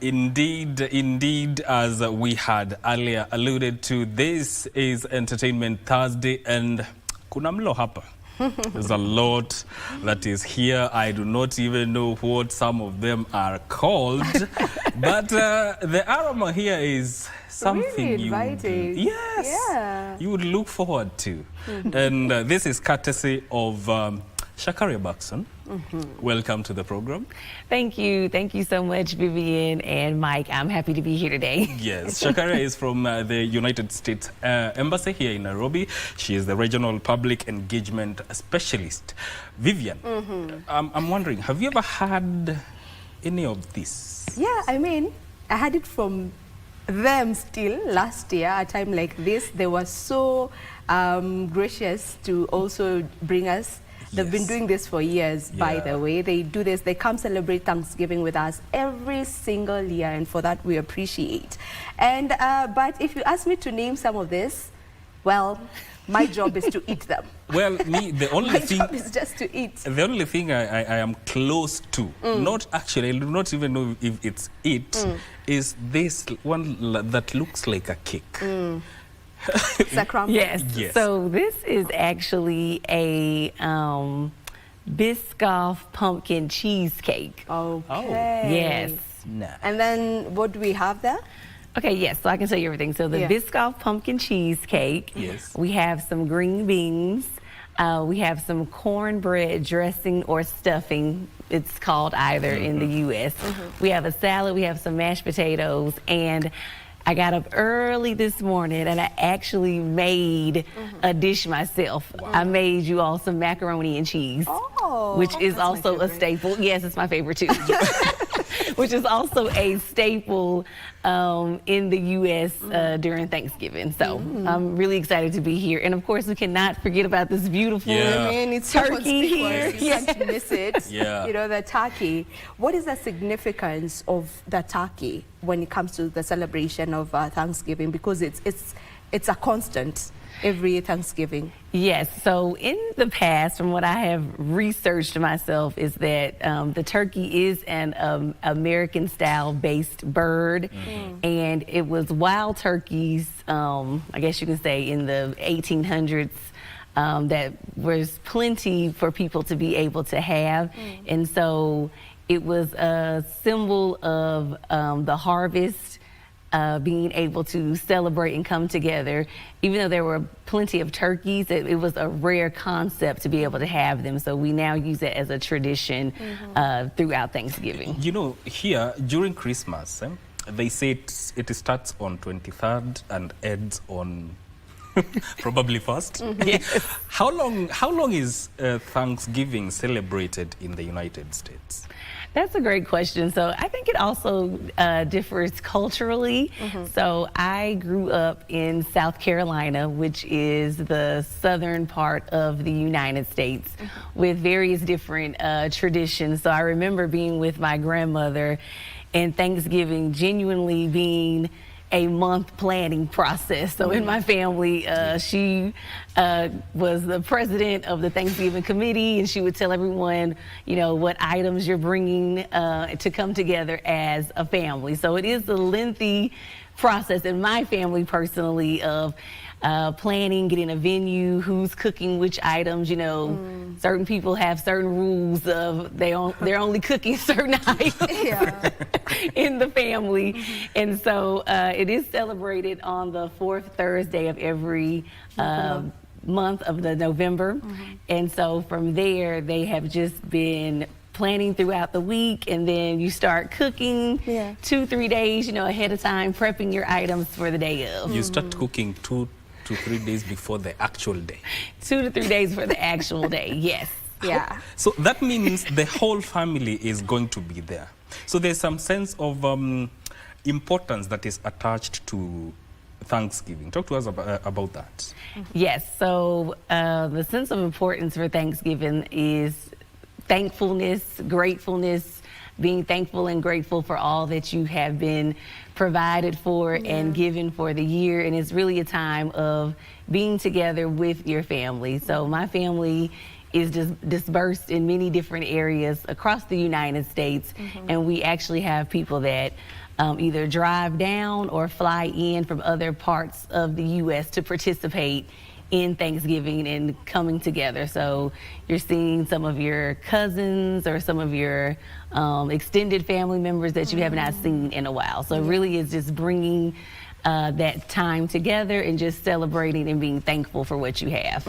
Indeed, as we had earlier alluded to, this is Entertainment Thursday and kuna mlo hapa. There's a lot that is here. I do not even know what some of them are called. But the aroma here is something you would look forward to. And this is courtesy of Shakaria Buxton. Welcome to the program. Thank you so much, Vivian and Mike. I'm happy to be here today. Yes, Shakaria is from the United States Embassy here in Nairobi. She is the Regional Public Engagement Specialist. Vivian, I'm wondering, have you ever had any of this? Yeah, I mean, I had it from them still last year, a time like this. They were so gracious to also bring us. They've been doing this for years, by the way. They do this, they come celebrate Thanksgiving with us every single year, and for that we appreciate. And but if you ask me to name some of this, well, my job is to eat them. Well, the only thing... My job is just to eat. The only thing I am close to, not actually, I do not even know if it's it, is this one that looks like a cake. It's a crumble. Yes. So this is actually a Biscoff pumpkin cheesecake. Okay. Yes. Nah. And then what do we have there? Okay, yes, so I can tell you everything. So the Biscoff pumpkin cheesecake. Yes. We have some green beans. We have some cornbread dressing or stuffing. It's called either in the U.S. We have a salad. We have some mashed potatoes. And I got up early this morning and I actually made a dish myself. Wow. I made you all some macaroni and cheese, which is also a staple. Yes, it's my favorite too. Which is also a staple in the U.S. During Thanksgiving. So I'm really excited to be here. And of course, we cannot forget about this beautiful it's turkey here. You can't miss it. Yeah. You know, the turkey. What is the significance of the turkey when it comes to the celebration of Thanksgiving? Because it's a constant every Thanksgiving. Yes, so in the past, from what I have researched myself, is that the turkey is an American-style based bird, and it was wild turkeys, I guess you can say, in the 1800s. That was plenty for people to be able to have, and so it was a symbol of the harvest, being able to celebrate and come together. Even though there were plenty of turkeys, it was a rare concept to be able to have them. So we now use it as a tradition throughout Thanksgiving. You know, here during Christmas, they say it starts on 23rd and ends on probably first. Yes. How long is Thanksgiving celebrated in the United States? That's a great question. So I think it also differs culturally. So I grew up in South Carolina, which is the southern part of the United States, with various different traditions. So I remember being with my grandmother and Thanksgiving genuinely being a month planning process. So in my family, she was the president of the Thanksgiving committee, and she would tell everyone, you know, what items you're bringing to come together as a family. So it is a lengthy process in my family personally of planning, getting a venue, who's cooking which items. You know, certain people have certain rules of they're only cooking certain items in the family. And so it is celebrated on the fourth Thursday of every month of the November. And so from there, they have just been planning throughout the week, and then you start cooking 2-3 days, you know, ahead of time, prepping your items for the day of. You start cooking 2 to 3 days before the actual day. 2 to 3 days for the actual day, yes. Yeah. So that means the whole family is going to be there. So there's some sense of importance that is attached to Thanksgiving. Talk to us about that. Yes, so the sense of importance for Thanksgiving is thankfulness, gratefulness, being thankful and grateful for all that you have been provided for and given for the year. And it's really a time of being together with your family. So my family is just dispersed in many different areas across the United States. And we actually have people that either drive down or fly in from other parts of the U.S. to participate in Thanksgiving and coming together. So you're seeing some of your cousins or some of your extended family members that you have not seen in a while. So it really is just bringing that time together and just celebrating and being thankful for what you have.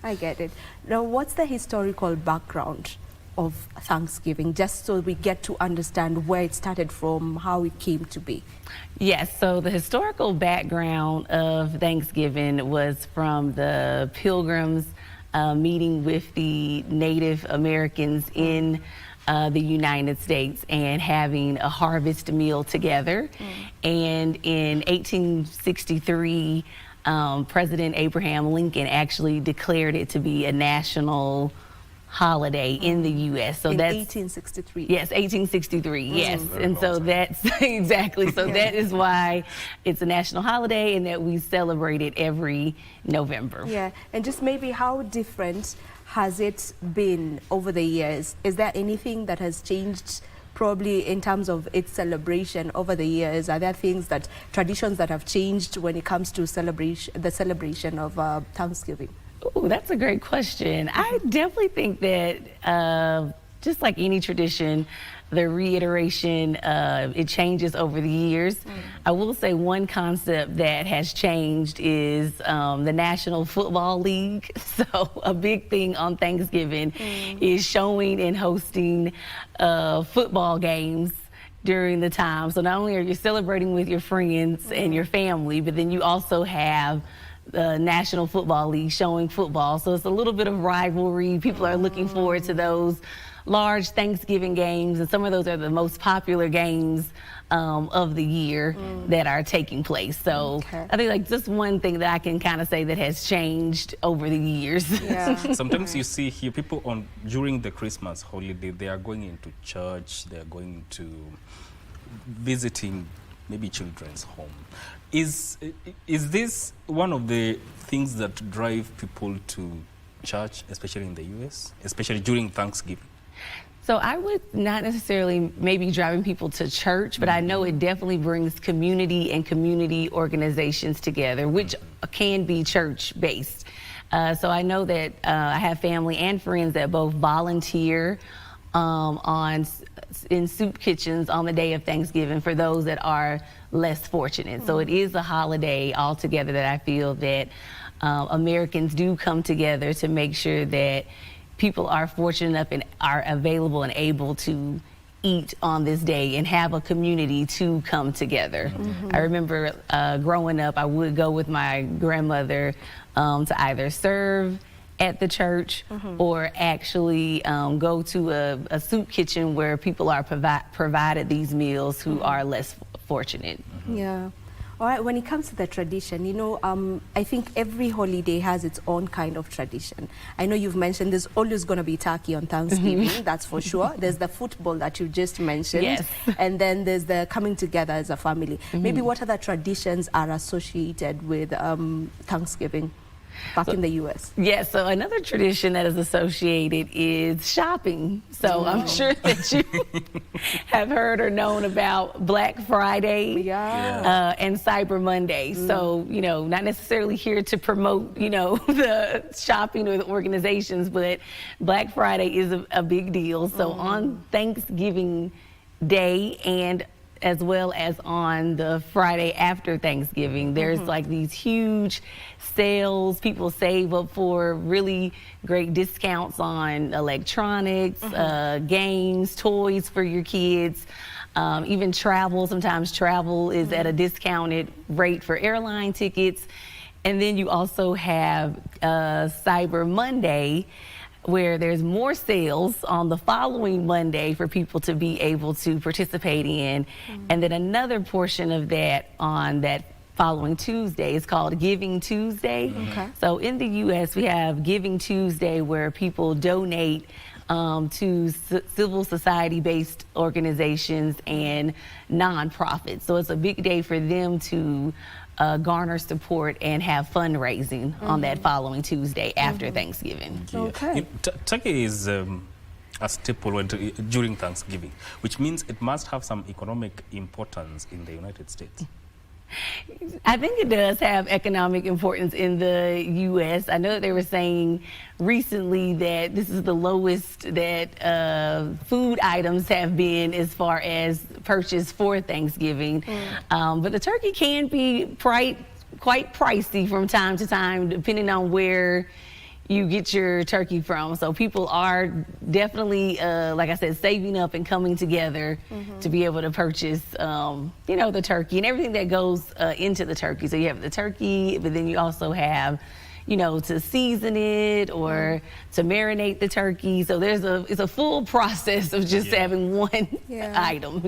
I get it. Now, what's the historical background of Thanksgiving, just so we get to understand where it started from, how it came to be? Yes, so the historical background of Thanksgiving was from the Pilgrims meeting with the Native Americans in the United States and having a harvest meal together. And in 1863, President Abraham Lincoln actually declared it to be a national holiday in the U.S. So in that's 1863. Yes, 1863. Yes, Very and long so time. that's exactly. So that is why it's a national holiday and that we celebrate it every November. Yeah, and just maybe how different has it been over the years? Is there anything that has changed probably in terms of its celebration over the years? Are there things that, traditions that have changed when it comes to the celebration of Thanksgiving? Ooh, that's a great question. I definitely think that just like any tradition, the reiteration, it changes over the years. I will say one concept that has changed is the National Football League. So a big thing on Thanksgiving is showing and hosting football games during the time. So not only are you celebrating with your friends and your family, but then you also have the National Football League showing football. So it's a little bit of rivalry. People are looking forward to those large Thanksgiving games, and some of those are the most popular games of the year that are taking place. So I think like just one thing that I can kind of say that has changed over the years. Yeah. Sometimes you see here people during the Christmas holiday, they are going into church, they are going to visiting maybe children's home. Is this one of the things that drive people to church, especially in the U.S., especially during Thanksgiving? So I would not necessarily maybe driving people to church, but I know it definitely brings community and community organizations together, which can be church-based. So I know that I have family and friends that both volunteer in soup kitchens on the day of Thanksgiving for those that are less fortunate. So it is a holiday altogether that I feel that Americans do come together to make sure that people are fortunate enough and are available and able to eat on this day and have a community to come together. I remember growing up, I would go with my grandmother to either serve at the church or actually go to a soup kitchen where people are provided these meals who are less fortunate. Yeah. All right, when it comes to the tradition, you know, I think every holiday has its own kind of tradition. I know you've mentioned there's always going to be turkey on Thanksgiving, that's for sure. There's the football that you just mentioned. Yes. And then there's the coming together as a family. Maybe what other traditions are associated with Thanksgiving back in the U.S.? Yes, so another tradition that is associated is shopping. So I'm sure that you have heard or known about Black Friday and Cyber Monday. So, you know, not necessarily here to promote, you know, the shopping or the organizations, but Black Friday is a big deal. So on Thanksgiving Day and as well as on the Friday after Thanksgiving, there's like these huge sales. People save up for really great discounts on electronics, games, toys for your kids, even travel. Sometimes travel is at a discounted rate for airline tickets. And then you also have Cyber Monday, where there's more sales on the following Monday for people to be able to participate in. And then another portion of that on that following Tuesday is called Giving Tuesday. So in the U.S., we have Giving Tuesday, where people donate to civil society-based organizations and nonprofits. So it's a big day for them to garner support and have fundraising on that following Tuesday after Thanksgiving. Okay. Turkey is a staple during Thanksgiving, which means it must have some economic importance in the United States. I think it does have economic importance in the U.S. I know that they were saying recently that this is the lowest that food items have been as far as purchase for Thanksgiving. But the turkey can be quite pricey from time to time, depending on where you get your turkey from. So people are definitely, like I said, saving up and coming together to be able to purchase, you know, the turkey and everything that goes into the turkey. So you have the turkey, but then you also have, you know, to season it or to marinate the turkey. So it's a full process of just having one item.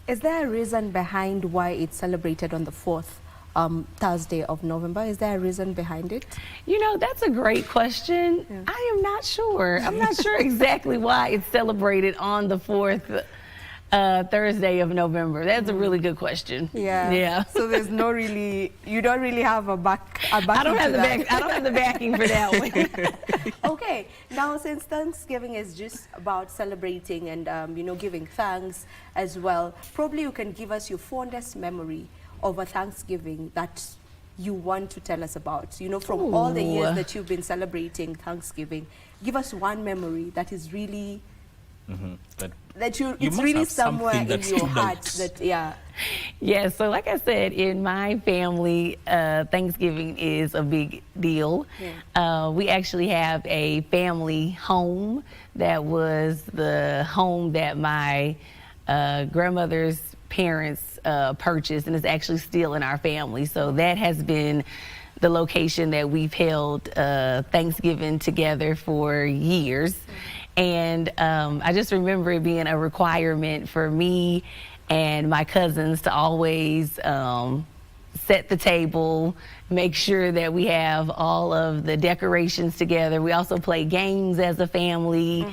Is there a reason behind why it's celebrated on the 4th? Thursday of November? Is there a reason behind it? You know, that's a great question. I am not sure. I'm not sure exactly why it's celebrated on the 4th Thursday of November. That's a really good question. Yeah. So there's no really, you don't really have a backing I don't have the that. backing for that one. Okay. Now, since Thanksgiving is just about celebrating and you know, giving thanks as well, probably you can give us your fondest memory of a Thanksgiving that you want to tell us about. You know, from all the years that you've been celebrating Thanksgiving, give us one memory that is really that it's really somewhere in your heart. That Yeah, so like I said, in my family, Thanksgiving is a big deal. We actually have a family home that was the home that my grandmother's parents purchased, and it's actually still in our family. So that has been the location that we've held Thanksgiving together for years. And I just remember it being a requirement for me and my cousins to always set the table, make sure that we have all of the decorations together. We also play games as a family,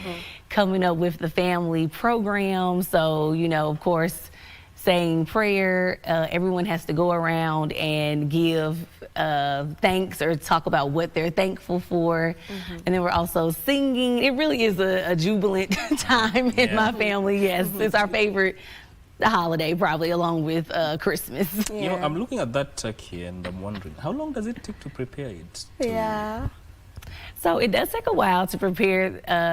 coming up with the family program. So, you know, of course, saying prayer, everyone has to go around and give thanks or talk about what they're thankful for. And then we're also singing. It really is a jubilant time in my family. Yes, it's our favorite holiday, probably, along with Christmas. You know, I'm looking at that turkey and I'm wondering, how long does it take to prepare it? So it does take a while to prepare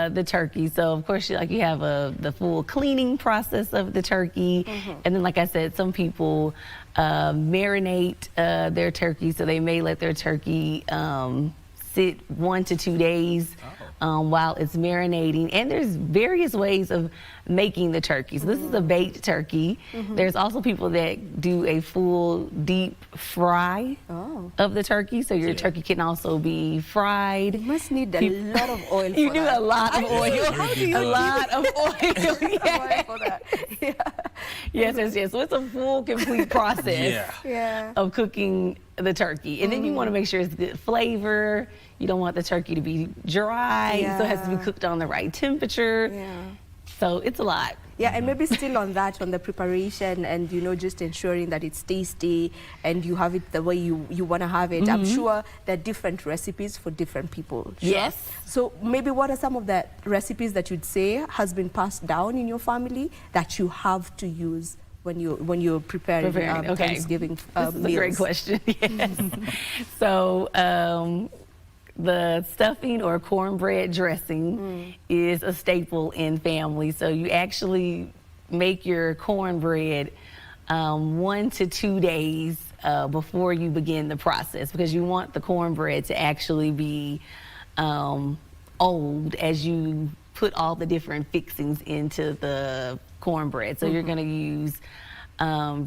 the turkey. So of course, like you have the full cleaning process of the turkey, and then, like I said, some people marinate their turkey. So they may let their turkey sit 1 to 2 days while it's marinating. And there's various ways of making the turkey. So this is a baked turkey. There's also people that do a full deep fry of the turkey. So your turkey can also be fried. You must need a lot of oil for You do that. a lot of oil. How do you a lot of oil. Yes. So it's a full, complete process of cooking the turkey. And then you want to make sure it's good flavor. You don't want the turkey to be dry. So it has to be cooked on the right temperature. So it's a lot. And maybe still on that, on the preparation and, you know, just ensuring that it's tasty and you have it the way you want to have it. I'm sure there are different recipes for different people. Yes. So maybe what are some of the recipes that you'd say has been passed down in your family that you have to use when you're preparing Thanksgiving This is meals? a great question. Yes. So the stuffing or cornbread dressing is a staple in family. So you actually make your cornbread 1 to 2 days before you begin the process, because you want the cornbread to actually be old as you put all the different fixings into the cornbread. So you're going to use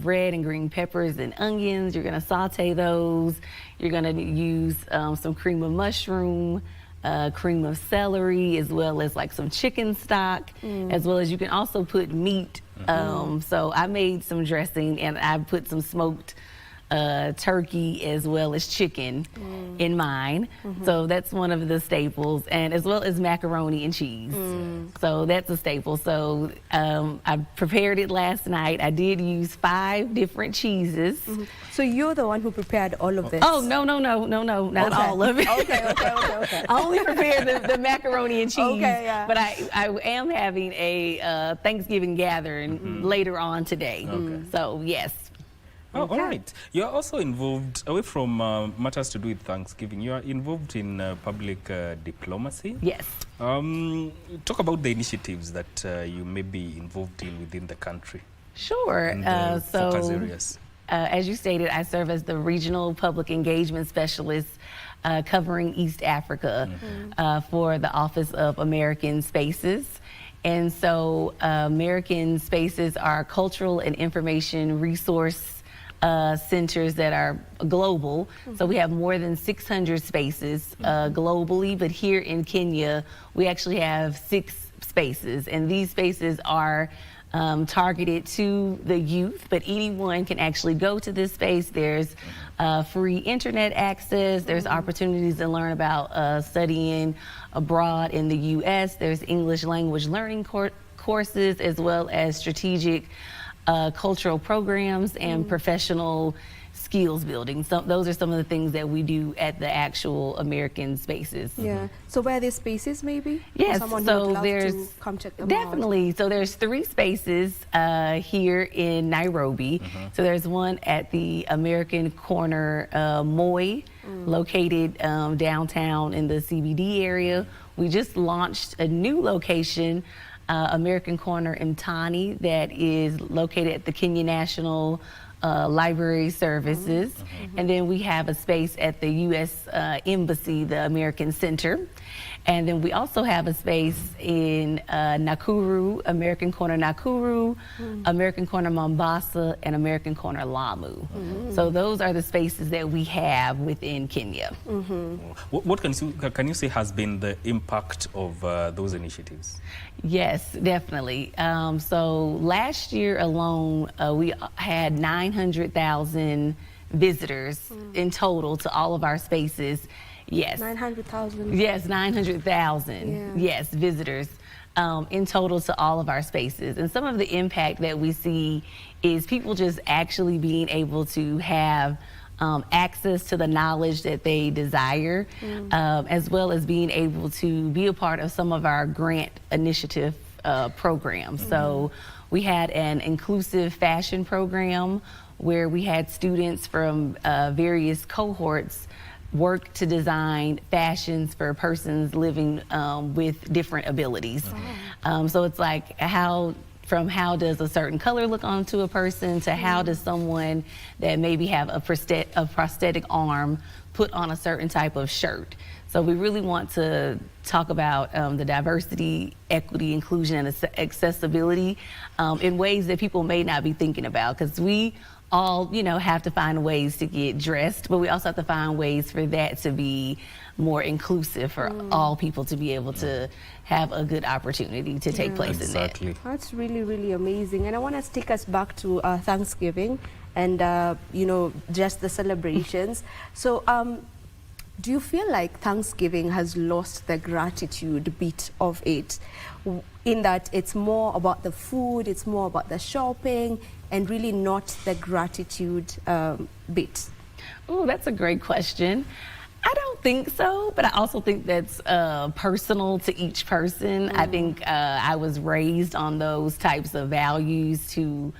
red and green peppers and onions. You're going to saute those. You're going to use some cream of mushroom, cream of celery, as well as like some chicken stock, as well as you can also put meat. So I made some dressing and I put some smoked turkey as well as chicken in mine. So that's one of the staples, and as well as macaroni and cheese. So that's a staple. So I prepared it last night. I did use 5 different cheeses. So you're the one who prepared all of this? Oh, no, not all of it. Okay. I only prepared the macaroni and cheese. Okay, yeah. But I am having a Thanksgiving gathering later on today. So yes. Oh, all right. You're also involved, away from matters to do with Thanksgiving, you are involved in public diplomacy. Yes. Talk about the initiatives that you may be involved in within the country. Sure. And focus areas. As you stated, I serve as the Regional Public Engagement Specialist covering East Africa for the Office of American Spaces. And so American Spaces are cultural and information resource centers that are global. So we have more than 600 spaces globally, but here in Kenya, we actually have 6 spaces. And these spaces are targeted to the youth, but anyone can actually go to this space. There's free internet access. There's opportunities to learn about studying abroad in the U.S. There's English language learning courses, as well as strategic cultural programs and professional skills building. So those are some of the things that we do at the actual American Spaces. Yeah. So where are these spaces maybe? Yes. Someone So who would love there's to come check them definitely. out. So there's 3 spaces here in Nairobi. So there's one at the American Corner Moi, located downtown in the CBD area. We just launched a new location, American Corner Mtani, that is located at the Kenya National Library Services. And then we have a space at the U.S. Embassy, the American Center. And then we also have a space in Nakuru, American Corner Nakuru, American Corner Mombasa, and American Corner Lamu. So those are the spaces that we have within Kenya. What can you say has been the impact of those initiatives? Yes, definitely. So last year alone, we had 900,000 visitors in total to all of our spaces. Yes. 900,000. Yes, 900,000. Yeah. Yes, visitors in total to all of our spaces. And some of the impact that we see is people just actually being able to have access to the knowledge that they desire, as well as being able to be a part of some of our grant initiative programs. So we had an inclusive fashion program where we had students from various cohorts work to design fashions for persons living with different abilities. So it's like from how does a certain color look onto a person to how does someone that maybe have a prosthetic arm put on a certain type of shirt. So we really want to talk about the diversity, equity, inclusion, and accessibility in ways that people may not be thinking about, because we all, have to find ways to get dressed, but we also have to find ways for that to be more inclusive for all people to be able to have a good opportunity to take place in that. That's really, really amazing. And I want to take us back to Thanksgiving and, just the celebrations. So do you feel like Thanksgiving has lost the gratitude bit of it, in that it's more about the food, it's more about the shopping, and really not the gratitude bit? Oh, that's a great question. I don't think so, but I also think that's personal to each person. I think I was raised on those types of values to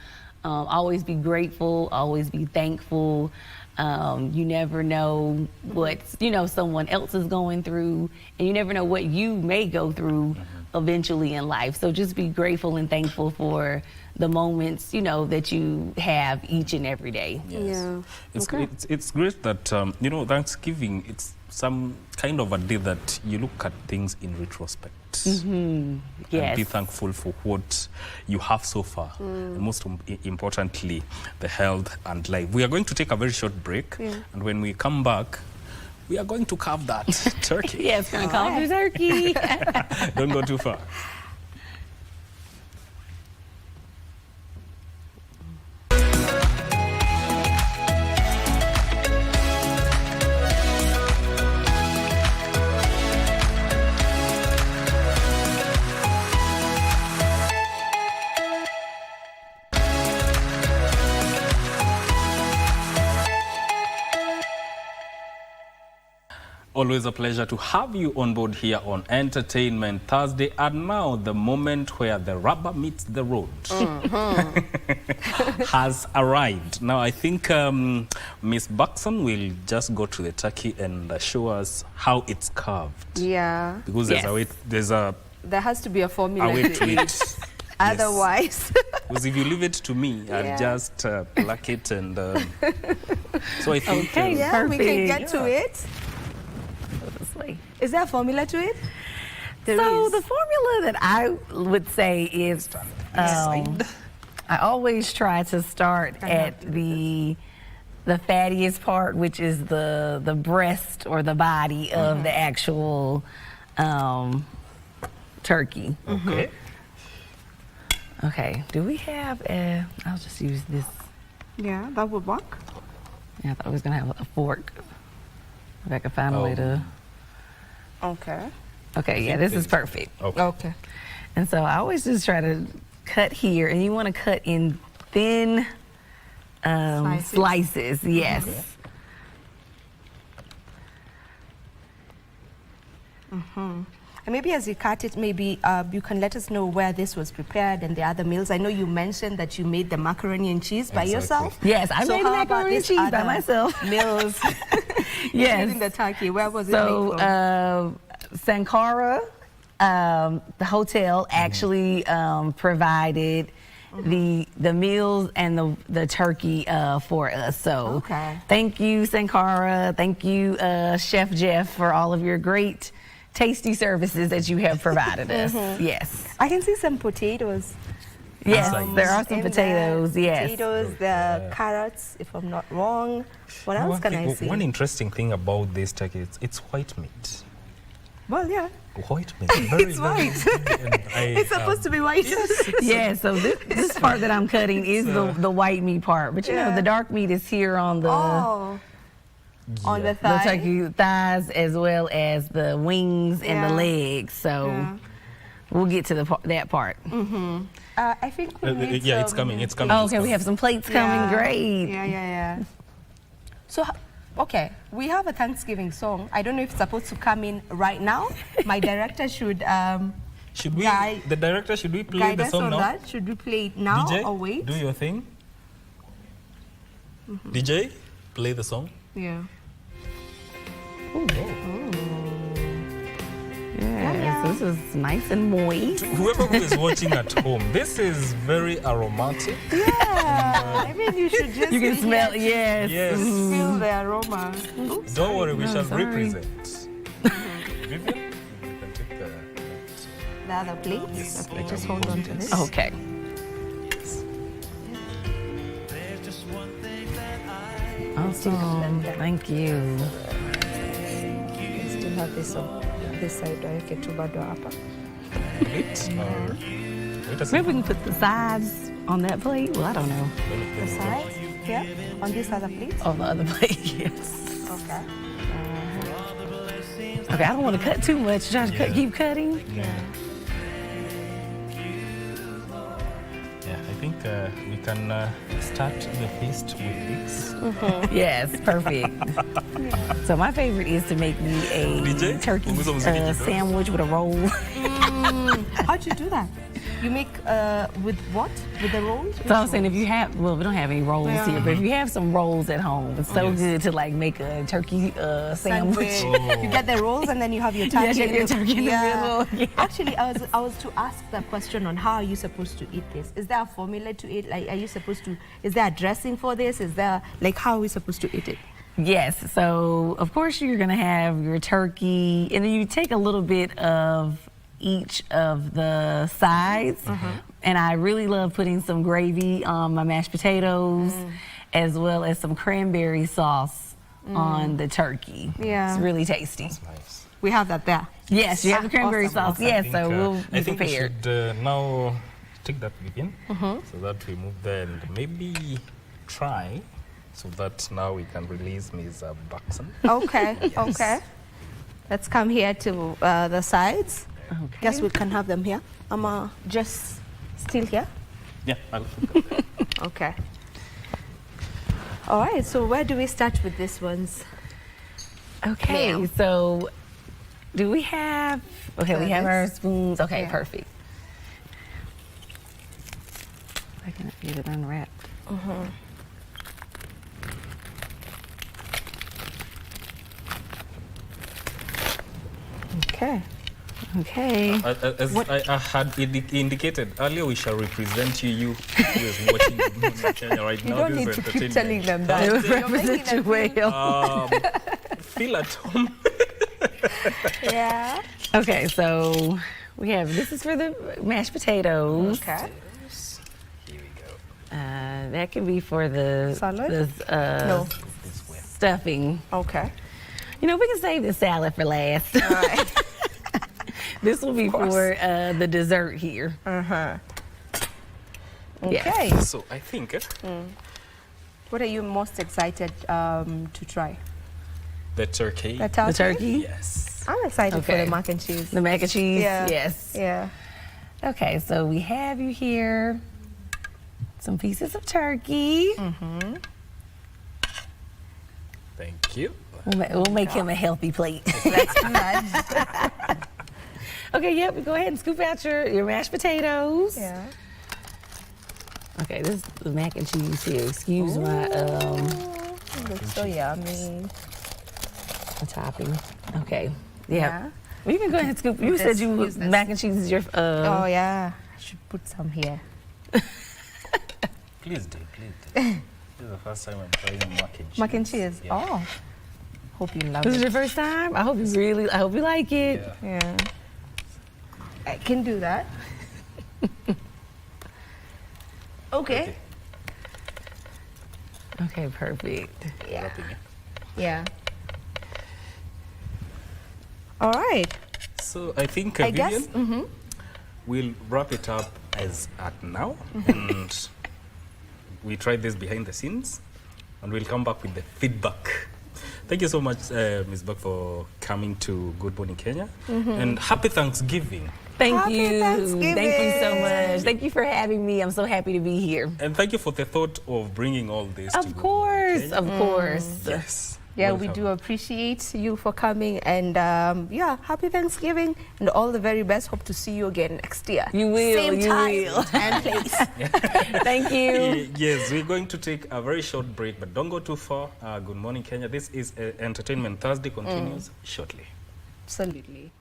always be grateful, always be thankful. You never know what someone else is going through, and you never know what you may go through eventually in life. So just be grateful and thankful for the moments that you have each and every day. Yes. Yeah. It's great that Thanksgiving, it's some kind of a day that you look at things in retrospect. Yes. And be thankful for what you have so far. And most importantly, the health and life. We are going to take a very short break, and when we come back, we are going to carve that turkey. Yes, going to carve the turkey. Don't go too far. Always a pleasure to have you on board here on Entertainment Thursday. And now the moment where the rubber meets the road has arrived. Now I think Miss Buxton will just go to the turkey and show us how it's carved. Yeah. Because there has to be a formula way to to it. it. Otherwise. Because if you leave it to me, I'll just pluck it and... so I think... Okay, Yeah, we can perfect. get to it. Go this way. Is there a formula to it? There So is. the formula that I would say is, I always try to start at the fattiest part, which is the breast or the body of the actual turkey. Okay. Okay, do we have I'll just use this. Yeah, that would work. Yeah, I thought I was gonna have a fork. If I could find a way to. Okay. Okay, yeah, this is perfect. Okay. Okay. And so I always just try to cut here, and you want to cut in thin slices. Yes. Okay. And maybe as you cut it, maybe you can let us know where this was prepared and the other meals. I know you mentioned that you made the macaroni and cheese by Exactly. yourself. Yes, I made the how about macaroni and this cheese by other myself. Meals, Yes. including the turkey. Where was it So made from? Sankara, the hotel actually provided the meals and the turkey for us. So Okay. thank you, Sankara. Thank you, Chef Jeff, for all of your great, tasty services that you have provided us. Yes. I can see some potatoes. Yes, Nice. there are some in there. potatoes. Yes. Potatoes, the carrots, if I'm not wrong. What else can I see? One interesting thing about this turkey, it's white meat. Well, yeah. White meat. Very, It's very white. good. And It's supposed to be white. Yeah, so this part that I'm cutting is the white meat part. But you know, Yeah. the dark meat is here on the Oh, on the the thigh. turkey thighs as well as the wings and the Yeah. legs. So Yeah. we'll get to that part. I think we need yeah, it's some- coming. It's coming. Oh, it's okay, we coming. have some plates coming. Yeah. Great. Yeah. So, okay, we have a Thanksgiving song. I don't know if it's supposed to come in right now. My director should Should we? guide- The director, should we play guide the us song on now? that. Should we play it now DJ, or wait? do your thing. DJ, play the song. Yeah. Yes, this is nice and moist. Whoever who is watching at home, this is very aromatic. Yeah. I mean, you should just You can be smell, here yes. Yes. to feel the aroma. Don't worry, we No, shall sorry. represent. Vivian, you can take The other plates. Yes, Okay, like just a hold on to bonus. this. Okay. Awesome. Thank you. Still have this on this side. Okay, tu bado hapa. wait a Maybe we second. can put the sides on that plate. Well, I don't know. The sides here on this other plate. On the other plate, yes. Okay. Okay, I don't want to cut too much. Try to keep cutting. Yeah, I think we can start the feast with this. Yes, perfect. So my favorite is to make me a DJ, turkey punguza muziki kidogo. sandwich with a roll. How'd you do that? You make with what? With the rolls? So I was saying, if you have, well, we don't have any rolls Yeah. here, but if you have some rolls at home, it's so Yes. good to like make a turkey sandwich. Oh. You get the rolls and then you have your turkey. Yes, you have your turkey in the middle. Yeah. Actually, I was to ask the question on how are you supposed to eat this? Is there a formula to it? Like, are you supposed to? Is there a dressing for this? Is there like how are we supposed to eat it? Yes, so of course you're gonna have your turkey, and then you take a little bit of each of the sides. And I really love putting some gravy on my mashed potatoes, as well as some cranberry sauce on the turkey. Yeah. It's really tasty. Nice. We have that there. Yes, you have the cranberry Awesome, sauce. awesome. Yes, I so think, we'll be I think prepared. we should now take that begin so that we move there and maybe try so that now we can release Ms. Buxton. Okay. Okay. Let's come here to the sides. Okay. Guess we can have them here. I'm just still here. Yeah, I'll Okay. All right. So where do we start with these ones? Okay, Ma'am. so do we have, okay, we have our Service. spoons. Okay, Yeah. perfect. I can get it unwrapped. Okay. Okay. As I had indicated earlier, we shall represent you who is watching Good Morning Kenya right You now. don't This need is to keep entertainment. telling them that. They You're would represent making you well. Feel at home. Yeah. Okay, so we have, this is for the mashed potatoes. Okay. Here we go. That can be for the, Salad? the No. This way. stuffing. Okay. You know, we can save the salad for last. All right. This will be course. for the dessert here. Uh-huh. Yes. Okay. So I think What are you most excited to try? the turkey. The The turkey, Yes. I'm excited for Okay. the mac and cheese. the mac and cheese. Yeah. Yes. Yeah. Okay, so we have you here. Some pieces of turkey. Thank you. We'll make him a healthy plate. Let's do that. Okay, yep. Go ahead and scoop out your mashed potatoes. Yeah. Okay, this is the mac and cheese here. Excuse my Looks so yummy. topping. Okay. Yeah. Yeah. Well, you can go ahead and scoop. You Use said this, you use this. mac and cheese is your. Oh yeah. I should put some here. Please do, please do. This is the first time I'm trying mac and cheese. Mac and cheese. Yeah. Oh. Hope you love This is it. your first time. I hope you like it. Yeah. Yeah. I can do that. Okay. Okay, perfect. Yeah. Wrapping it. Yeah. All right. So I think, I guess. Vivian, we'll wrap it up as at now. And we tried this behind the scenes. And we'll come back with the feedback. Thank you so much, Ms. Buck, for coming to Good Morning Kenya. And happy Thanksgiving. Thank Happy you. Thanksgiving. Thank you so much. Thank you for having me. I'm so happy to be here. And thank you for the thought of bringing all this to Of Good Morning course, Kenya. of course. Yes. Yeah, we Welcome. do appreciate you for coming, and yeah, happy Thanksgiving and all the very best. Hope to see you again next year. You will, Same you time will. and place. Thank you. Yes, we're going to take a very short break, but don't go too far. Good Morning Kenya. This is Entertainment Thursday continues shortly. Absolutely.